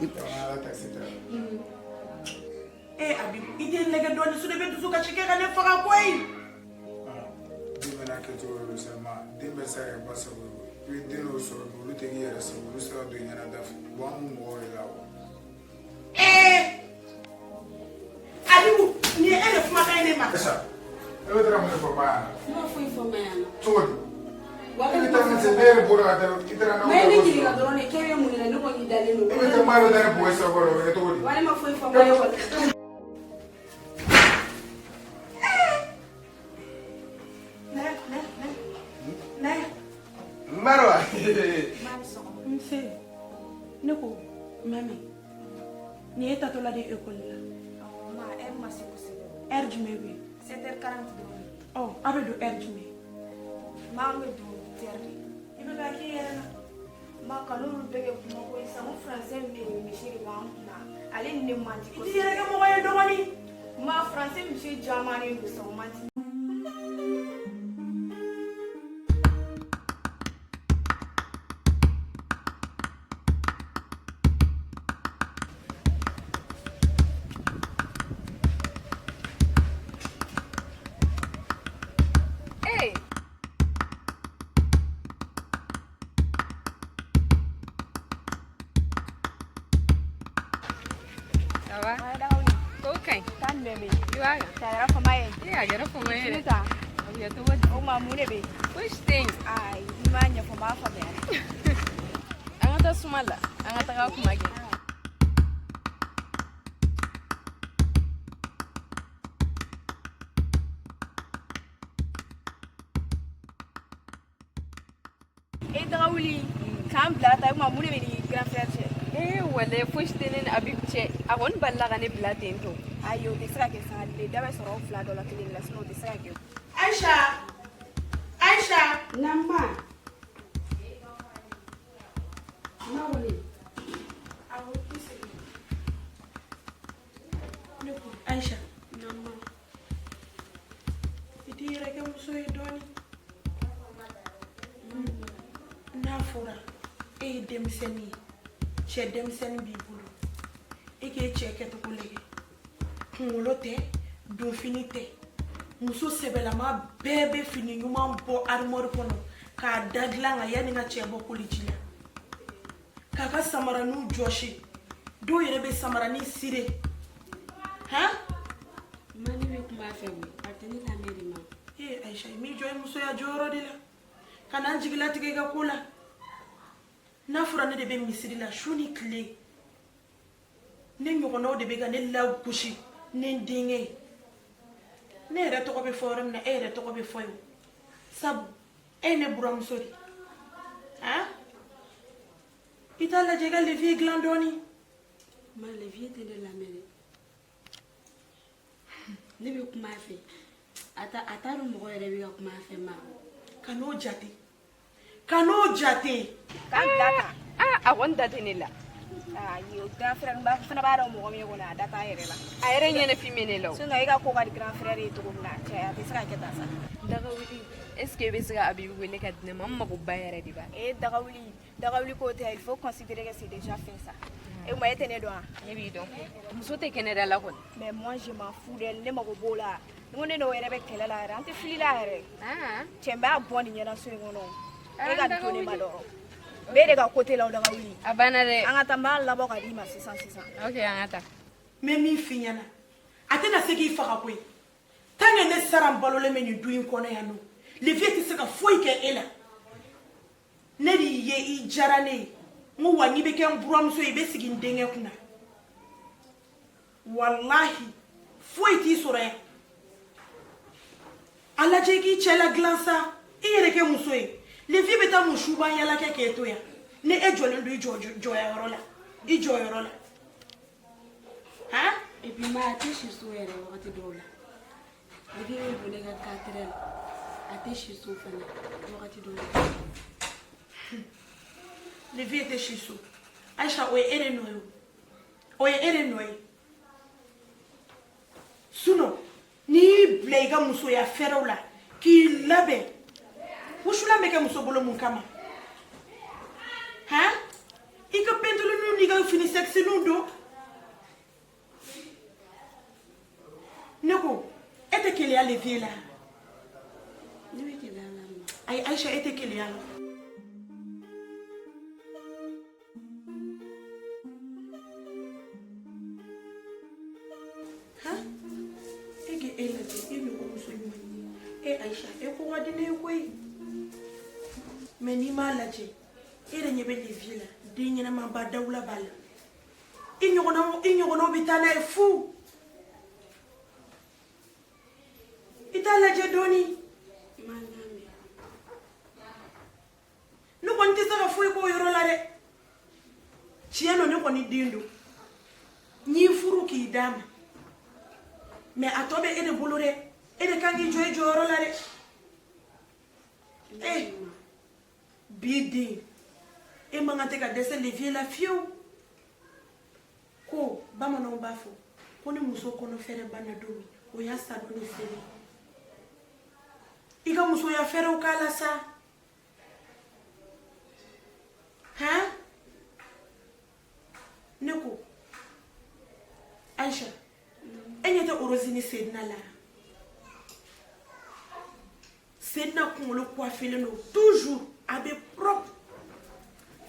Eh, Abi, il est nègre dans le sud de Bédouka, tu as un fort à quoi? Mami, ni est à la de école là. Ma elle m'a aussi. Erdjumé oui. 7h40. Oh, avec le Erdjumé. Maman do terre. Il veut la qui est là. Ma kalulu bege kuma ko isa mo français mi mishiri ba na. Ale ne manti ko. Il dirait que mon royaume de Wani. Ma français monsieur Jamani do so manti. Et Draouli, quand Blata, ma moule est grand frère. Eh, ouais, faut que je habitué à une balle à ne blater tout. Aïe, des sacs et ça, les dames seront flat dans la clé de la snow des sacs. Aïcha! Aïcha! Nama. Naouli. Aïcha. Nama. Il dirait que vous soyez donné. Nafura. Et Demseni. Chez Demseni Biboulou. Et qui est checké tout collègue. Kungolote, Dauphinité. Muso sebelama bébé fini nyuma bo armor kono ka dagla nga yani nga chebo kulijila kaka samara nu joshi do yere be samara ni sire ha Mani be kuma femi ateni la meri ma. Aisha mi joy muso ya joro dila kana njigila tige ga kula na fura ne de be misiri la shuni kle ne nyogono de be ga ne la kushi ne dinge ne yɛrɛ tɔgɔ bɛ fɔ yɔrɔ min na e yɛrɛ tɔgɔ bɛ fɔ yen sabu e ne buramuso de han i t'a lajɛ i ka levier dilan dɔɔni. Ma levier tɛ ne lamɛn ne bɛ kuma a fɛ a t'a dɔn mɔgɔ yɛrɛ bɛ ka kuma a fɛ ma. Ka n'o jate ka n'o jate. Quand Blata. Ah, à une date n'est là. Aïe, grand frère, ma fana b'a dɔn mɔgɔ min kɔnɔ a da t'a yɛrɛ la. A yɛrɛ ɲɛnɛ fimene la. Sinon i ka ko ka di grand frère ye cogo min na cɛ a tɛ se ka kɛ tan sa. Dagawuli, est-ce que bɛ se ka Abibu wele ka di ne ma? N mago ba yɛrɛ de b'a. Dagawuli ko tɛ il faut considérer que c'est déjà fait ça. E ma e tɛ ne dɔn wa? Ne b'i dɔn. Muso tɛ kɛnɛ da la kɔni. Mais moi je m'en fous d'elle, ne mago b'o la. N ko ne n'o yɛrɛ bɛ kɛlɛ la yɛrɛ, an tɛ fili la yɛrɛ. Cɛ n b'a bɔ nin ɲɛna so in kɔnɔ. E ka to ne ma dɔrɔn. Bɛɛ de ka côté la o Dagawuli. A banna dɛ. An ka taa n b'a labɔ ka d'i ma sisan. Ok, an ka taa. Mɛ min f'i ɲɛna a tɛna se k'i faga koyi tant que ne sara n balolen bɛ nin du in kɔnɔ yan nɔ levier tɛ se ka foyi kɛ e la ne de y'i ye i diyara ne ye n ko wa n'i bɛ kɛ n buramuso ye i bɛ sigi n denkɛ kunna walahi foyi t'i sɔrɔ yan a lajɛ i k'i cɛ ladilan sa i yɛrɛ kɛ muso ye levier bɛ taa mun suba yala kɛ k'e to yan ni e jɔlen don i jɔyɔrɔ la hein. Et puis ma a tɛ si so yɛrɛ wagati dɔw la levier bɛ boli ka 4 heures a tɛ si so fana wagati dɔw la. Levier tɛ si so Aïcha o ye e de nɔ ye o ye e de nɔ ye sinon n'i y'i bila i ka musoya fɛrɛw la k'i labɛn wusulan bɛ kɛ muso bolo mun kama han I ka pentulu nu ni ka fini sexy nu do. Neko, ete kele ya levier là. Ne bɛ kɛlɛ la ma. Ay Aïcha ete kele ya. Ha? Ege ela de, e no ko so ni. E Aïcha, e ko wadi ne ko yi. Mais ni ma laje. E re nyebe levier là, de nyina ma ba dawla bala. I nyogono bitana e fou. Itala jedoni Madame. no konti saka foi ko yoro la de chieno ne koni dindo ni furu ki dama mais atobe ede bolore ede kangi joy joro la de bidi e mangate ka dese levier la fiu ko bamano bafo ko ni muso kono fere bana domi o ya sado ni fere Ika muso ya fere ukala sa. Ha? Neko. Aisha. Enyete orozini Sedna la. Sedna kungolo kwa fele no. Toujours. Abe propre.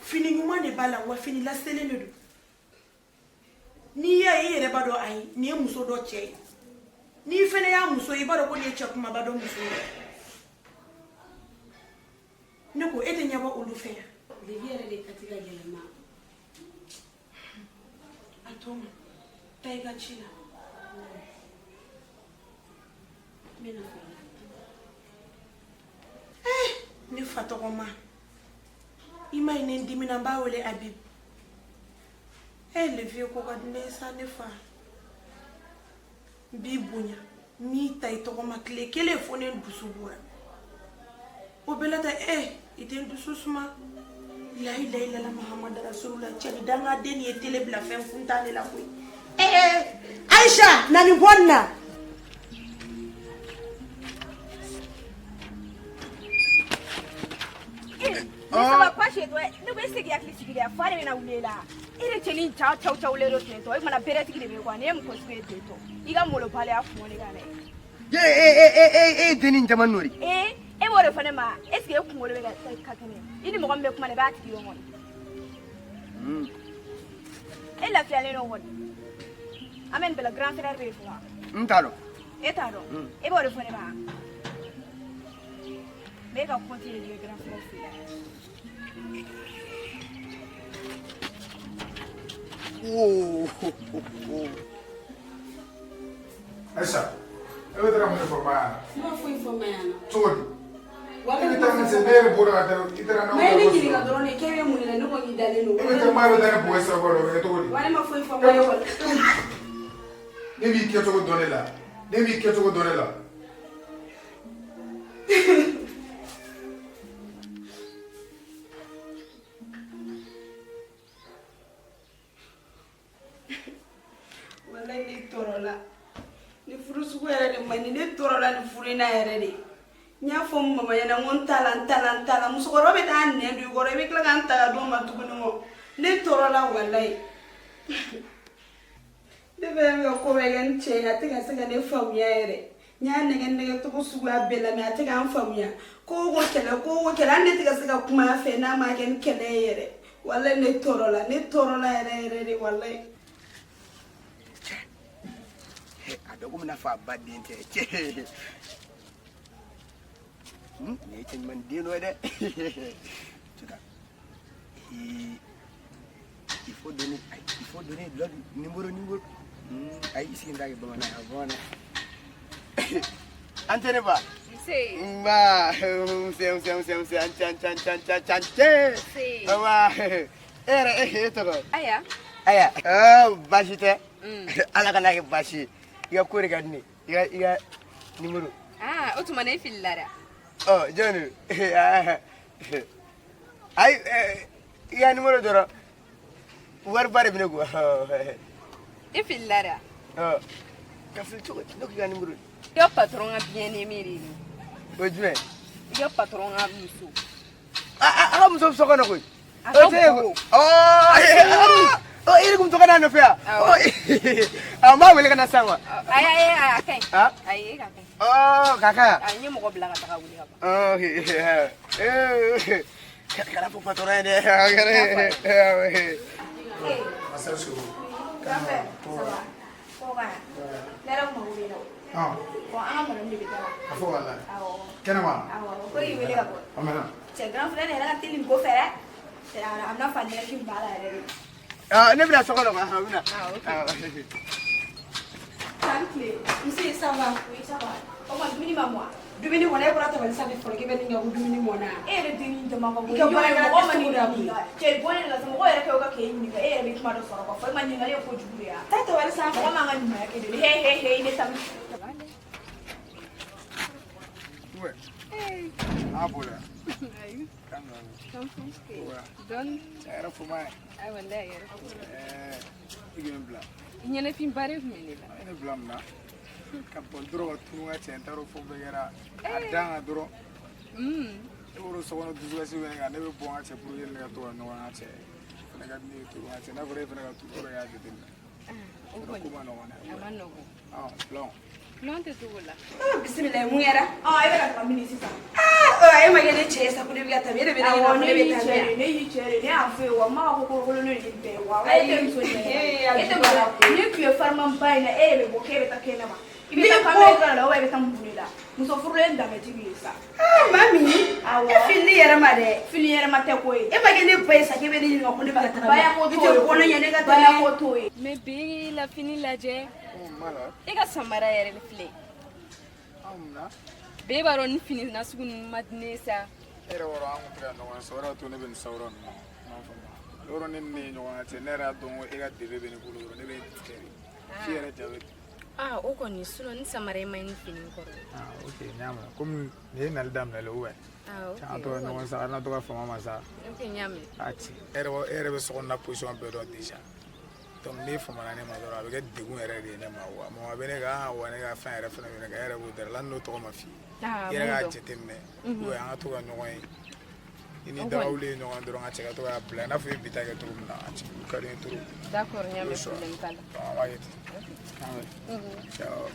Fini nyuma ne bala wa fini la sele no do. Ni ya yere bado ai. Ni muso do che. Ni fene ya muso ibado ko ni che kuma bado muso. Neko ete nyaba olu fe ya. Levier de katika gelema. Atoma. Taiga chila. Mena fa. Ne fatogoma. Ima ine ndimina mbawele Abib. Le vieux ko kadne sa ne fa. Bibunya. Mi taitogoma kle kele fone busubura. Obelata ite ndususuma la ilaha illa Muhammad rasulullah chali danga deni etele bla fen kuntane la koi Aisha nani bonna Saba kwashe to ne be sigi akli sigi ya fare na ulela ire cheni chau lero to mana bere sigi be kwa ne mko sigi to iga molo pale afu ne gane deni jaman nori e wore fane ma est-ce que ku ngolo be ga kakene ini mo gombe kuma ne ba tigi yo mon e la fiale no won amen bela grand frère be fwa ntalo etaro e wore fane ma be ga continuer le grand frère Aisha, eu vou dar informar. Não fui informar. Tudo. Ele está me dizendo por agora, ele está não. Mas ele queria drone, que é mulher, não pode dar ele no. Ele está mais dando por essa agora, é tudo. Mas não foi informar. Nem vi que eu estou dando lá. Nem vi que eu estou dando lá. Wallahi ni torola. Ni furu sugu yɛrɛ de man di ne tɔɔrɔla ni furu in na yɛrɛ de n y'a fɔ mama ɲɛna n ko n t'a la musokɔrɔba bɛ taa nɛn don i kɔrɔ i bɛ tila ka n ta ka d'o ma tuguni mɔ ne tɔɔrɔla walayi ne bɛ ka ko bɛɛ kɛ n cɛ ye a tɛ ka se ka ne faamuya yɛrɛ n y'a nɛgɛ cogo suguya bɛɛ la mɛ a tɛ k'an faamuya ko o kɛlɛ hali ne tɛ ka se ka kuma a fɛ n'a ma kɛ ni kɛlɛ ye yɛrɛ walayi ne tɔɔrɔla yɛrɛ de walayi. Adogo mna fa badinte ne tin man dino de tuka il faut donner le numéro ay ici ndage bana abona antene ba Si. ma c'est chan Si. wa era to Aya. bashite ala kana ke bashi iga kore gadni iga numéro O tuma ne fillara. Johnny ay iga numéro doro war bare bine go E fillara. ka fil to no iga numéro Yo patron a bien aimé ni. o jume Yo patron a muso. muso so kono ko Oh, ini kum toka na fea. Oh. Ma wele kana sangwa. Ay, akay. Ha? Ay, akay. Oh, kaka. Ay, mo ko blaga ta wuli haba. Oh, Kara po patora ne. Masal su. Kafe. Sawa. Ko ga. Lera mo wuli no. Ah, Ko anga mo ndi bitara. afo wala. Awo. Kenama? Awo. Ko yi wuli ga ko. Amana. Che grand frère era tilin ko fere. Am na fa ne ki bala re. Ne bila sokolo ka ha bina. Tranquille. Ici ça va. Oui, ça va. Comment dumuni ma moi. Dumuni wona ko rata ban sabe folo ke ben nga dumuni mona. E re dini to ma ko. Ko ba na ko ma ni ni. Che bone la mo ko era ke o ka ke ni ka e re bituma do soro ko. Fo ma ni ngale ko jubure ya. Tata wala sa ko ma ngani ma ke de. He ne tam. Ouais. Ah bola. Ayo. Kanga. Kan fuske. Ouais. Don Era fumai. ay wallahi yara. Igen bla. Nyene fin bare fumene la. Ene blam na. Kapon duro tunga centaro fo begera. Adanga duro. Oro sokono duzuga wenga ne be bonga che pour yele to no wana che. Ne ga ni to wana che na gore fena ga to ya de din. Ko kuma no wana. Amano go. Ah, blanc. Lonte tu wala. Bismillah mu yara. Ah, e ra ka mini sisa. E ma yele che sa ku de biya tabe de be na Awo ne ne be yi tabe. chere, ne yi chere, ne afe wa ma ko ko ne yi be wa. Ay, Ay, so ne. eh, Ete ba, ni ku farman bai na e be bo ke be ta kene ma. Ibe ta kame ga la wa be ta mbuni la. Muso furule nda me tibi sa. Mami. Awo. Fini yara ma de. Fini yere ma te ko yi. E ma gene pesa ke be ni ngako ne ba tabe. Baya ko to. Ite ko na yene ga Baya tabe. ko to yi. Me be la fini laje. Mala. E ka samara yere le fle. Amna. Be baro ni fini na sugun madnesa. Era woro an mutra no wana sawra to ne ben sawron. Ma fama. Loro ne ne no wana che ne ra don e ga debe be ni kulu ne be tseri. Fiera jawe. Ah, o ko ni suno ni samara mai ni fini ko. Ah, okay, nyama. Kum ne na dam na lo we. Ah, okay. Cha to no wana sa na to ka fama ma sa. Okay, nyame. Ati. Era be so na position be do déjà. Donc ne fama na ne ma do ra be ga degun era de ne ma wa. Ma be ne ga wa ne ga fa era fa ne ga era bu der lan no to ma fi. Ah, Era ga jetenne. We an to ga no wan. Ini dawle no an do nga che ga to ga plan na fi bita ga to na ati. Ka de to. D'accord, nyame problem kala. Ah, wa yet. Ciao.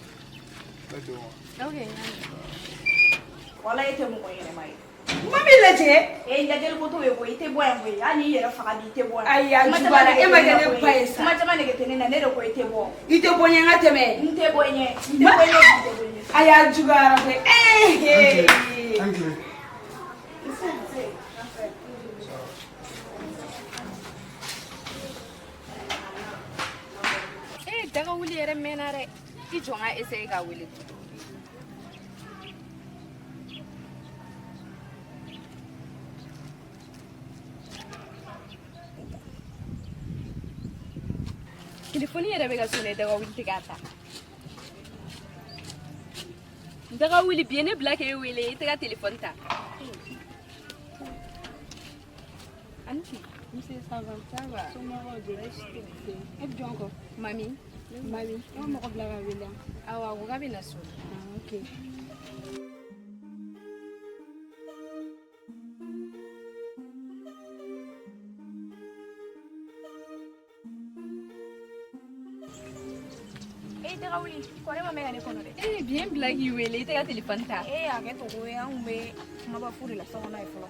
Bedo. Okay, nyame. Wala ite mo ko yene mai. Mami leje. E nda jel ko to we ko ite bo en we. Ani yere fa di ite bo. Ay, ya, jubara, e ma gene pesa. Ma jama ne ke tene na ne ko ite bo. Ite bonye nga teme. Nte bo nye, nte bo nye, nte bo nye. Aya jugara fe. Thank you. Eh, daga wuli yere menare. Ti jonga ese ga wuli. Telefoni yere be ga sune daga wuli tigata. Daga wuli bien black e wuli ite ga telefon ta. Anti, monsieur ça va. Mami. Awa ko gabi na so. Okay. E daga wuli, ko re ma me ne kono de. Eh, bien black e wuli ite ga telefon ta. E a ke to ko ya umbe ma ba furi la so na ifolo.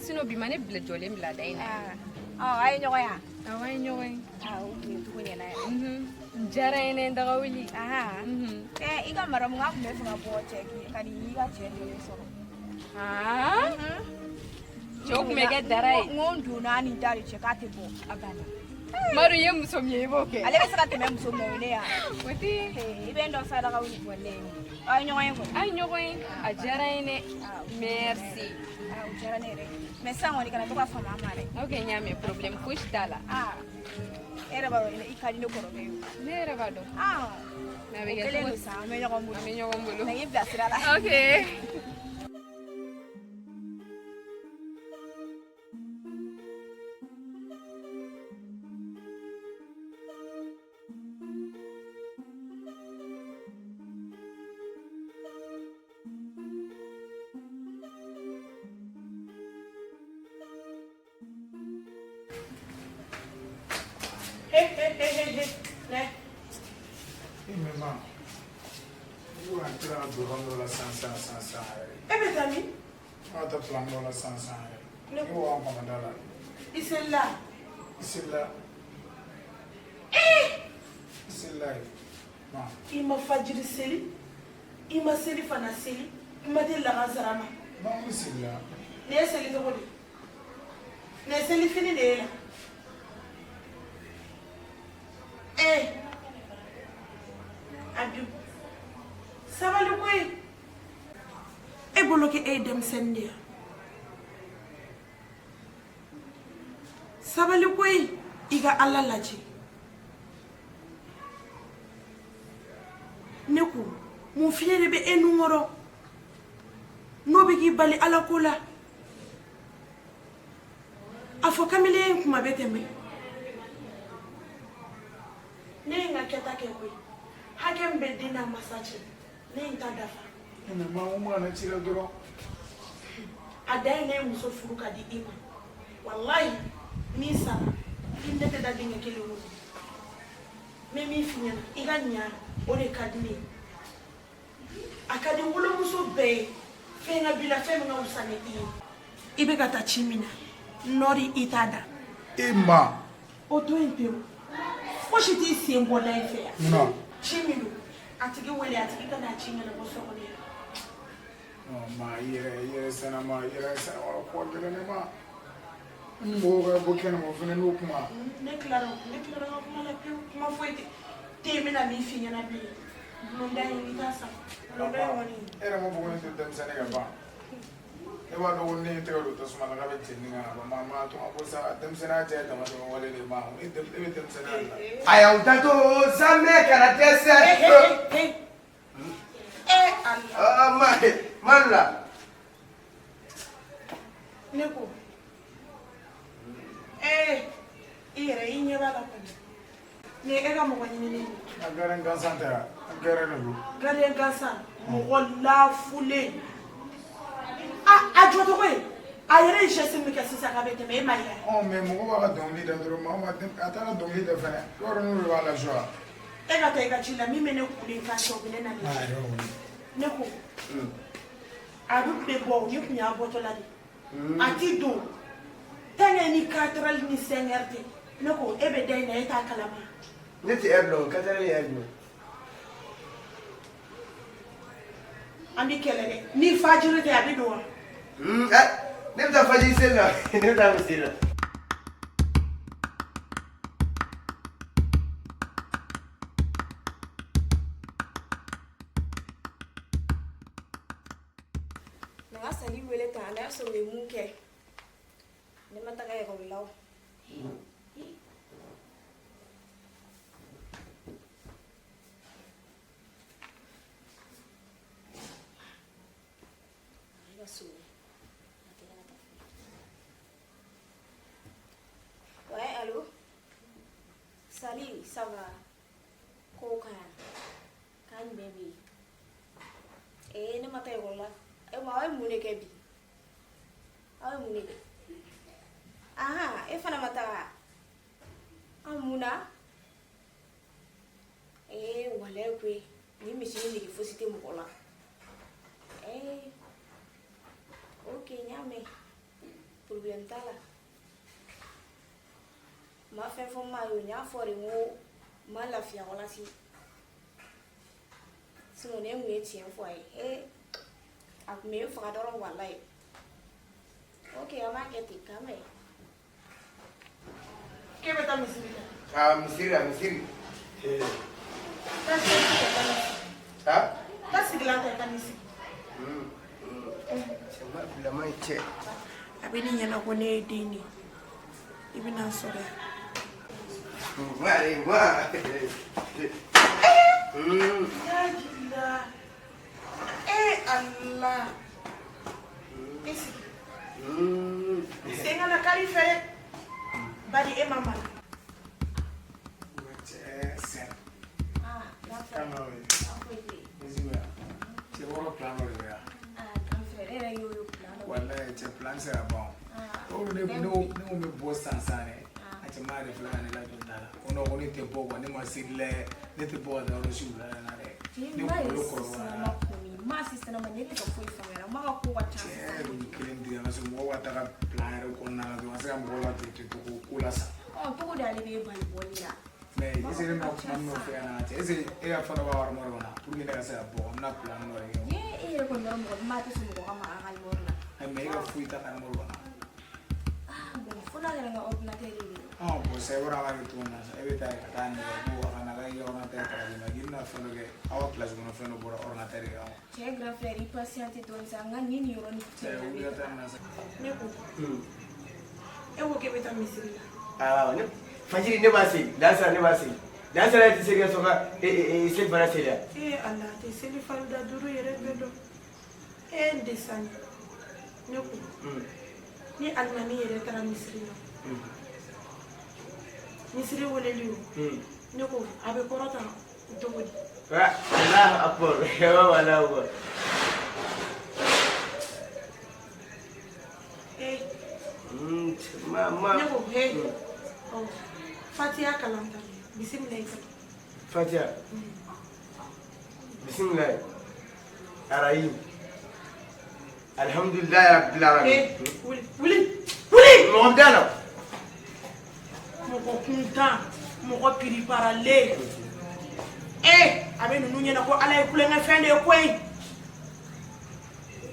Sino bi mane bile jole mbla dai na. Ay nyogo ya. Awai nyowe. O ki tu ko nyana. Jara ene daga wuli. Iga mara mu ngak me funga bo cheki kadi iga chende so. Chok mega darai. Ngondu na ni dari chekate bo abana. Maru ye musomye boke. Ale besa kate me muso me ne ya. Wati. Ibendo sa daga wuli wale. Ay nyogo yengo. Ay nyowe. Ajara ene. Merci. Ujara ne re. Me sango ni kana to ka fama mare. Okay, nyame problem push dala. Era baro ina ikali no koro ge. Nere vado. Na vega Kele sa me nyogo mu. Me nyogo mbulu. Na yibda sira la. Okay. Ne. Maman. Vous entrez en dehors de la sans. Eh bien, Tami. On te plan dans la sans. Ne vous en commandez là. Ils sont là. C'est là. C'est là. Non. Il m'a fait seli. Il m'a seli fana seli. Il m'a dit la razarama. Non, c'est là. Ne seli to bodi. Ne seli fini de la. Abib. Ça va le quoi? E bolo ke e dem sendia. Sabali koy iga alla laji neku mu fiere be enu ngoro no be gi bali ala kola afo kamile kuma betembe ne nga keta ke koy hakem be dina masaje ne nta dafa Ne ma na tira duro. adai ne muso furu ka di ima wallahi mi sara inde te da dinga kele wo me mi finya iga nya o de kadini akadi wulo muso be fe nga bila fe nga usane ibe gata chimina nori itada Emma. o to impeo o shiti sembo na ife ya Non. chimino atigi wele atigi kana chimina bo so ne Oh, ma yere sana ma ko gele ne ma. Mo ga boken mo fene no kuma. ne claro kuma la pe kuma foi te mina mi finya na bi non dai ni tasa non dai woni Era mo bo ne dem sana ga ba. E wa do ne te ro to suma ga be tinga ba ma to ma bo sa dem sana je da ma do wale ne ma. E dem sana. Aya utato zame karatese. Allah Malla. neko ire inye bala ko ne ega mo wani ne Agaran ga santa. Agaran no. gare gasa mo wala fule a joto ko ayere je se me kase sa ka bete me maya Oh, mais mo ga don li da duro ma ma dem atara don li da fene. Loro no wa la joie. ega ta ega chila mi mene ku le ka so bele na ne neko adu be bo ni ku nya boto la ni ati do tane ni 4 ni 5 rt neko ebe dai na eta kalama Niti erdo, katare erdo. ami kelele ni fajiri te abi do Nita faji sila. Nita musila. Nanga sali wele ta na so we munke. Ne mata ga ko law. Ouais, allô? Salut, ça va? Koka. Kan baby. Ne mata ko la. Ma ay mune ke bi. Ay mune ke. Aha, fana mata. Amuna. Wala kwe. Ni misi ni ki fosite mo kola. OK, nyame. Problem tala. Ma fe fo ma yo nya fori mo ma la fia wala si. Simo ne mu etien fo ai. Ak me fa doro wallahi. OK, ama keti kame. ke beta misiri Misiri. ta sigla ta kanisi Sama bila mai ce. abini nyana ko ne dini ibina sore Mari. ya jilla Allah isi senga na kali fe badi mama Sen. Na fa. Kama we. Ako ite. Eziwa. Che woro plan lo ya. Kan fe era yo plan. Wallahi che plan sera bon. Oh ne me bo sansane. A che cɛ maa de filɛ ka ne lajɔ da la ko non ko ne tɛ bɔ quoi ne ma seli lɛ ne tɛ bɔ ka taa yɔrɔ si wula na dɛ ne kunkolo kɔrɔbayara maa sisan ma ne tɛ ka foyi faamuya ma ka ko ka ca cɛ ni kelen tigɛ ka sɔrɔ mɔgɔw ka taga plan yɛrɛ kɔnɔna la dɔrɔn ka se ka mɔgɔw la ten ko la sa cogo de ale b'e bali bɔli la mais est-ce que ne ma kuma min fɛ yan cɛ est-ce que e ka fana b'a wari mara kɔnɔ pour que ne ka se ka bɔ n bɛna plan dɔ de kɛ e yɛrɛ kɔni yɔrɔ mɔgɔ maa tɛ sɔn mɔgɔ ka maga ka yɔrɔ la mais e ka foyi ta ka mɔrɔ kɔnɔ bon fo n'a kɛra n ka ordinateur de ye bon c'est vrai ala bɛ to na e bɛ taa ka taa nin ko a kana ka i ordinateur ta ka di ma k'i bɛna fɛn dɔ kɛ aw ka classe kɔnɔ fɛn dɔ bɔra ordinateur de kan cɛ grand frère i patiente dɔɔni sa n ka nin yɔrɔ ni cɛ wuli ka taa nin na sa ne ko e ko k'e bɛ taa misiri la ne fajiri ne b'a seli lansara ne b'a seli lansara tɛ se ka sɔn ka seli fana seli yan ala tɛ seli farida duuru yɛrɛ bɛɛ dɔn n desani ne ko ni alimami yɛrɛ taara misiri la misiri weleli o ne ko a bɛ kɔrɔta cogo di Allahu akbar Allahu akbar ne ko Fatiha kalanta bisimilayi Fatiha bisimilayi arahim alhamdulillahi rabbil alamin wuli mɔgɔ tɛ na mɔgɔ kuntan mɔgɔ piriparalen a bɛ ninnu ɲɛna ko ala ye kulonkɛfɛn de ye koyi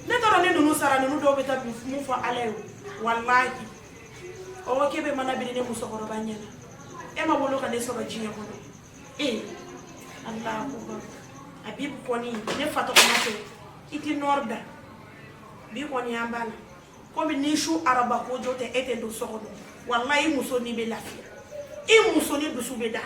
ne t'a dɔn ni ninnu sara ninnu dɔw bɛ taa mun fɔ ala ye walahi ɔwɔ k'e bɛ mana biri ne musokɔrɔba ɲɛna e ma wolo ka ne sɔrɔ diɲɛ kɔnɔ ala ko a bi kɔni ne fa tɔgɔma tɛ i tɛ nɔɔri da bi kɔni an b'a la komi ni su araba ko jɔ tɛ e tɛ don so kɔnɔ walahi i muso ni bɛ lafiya i muso ni dusu bɛ da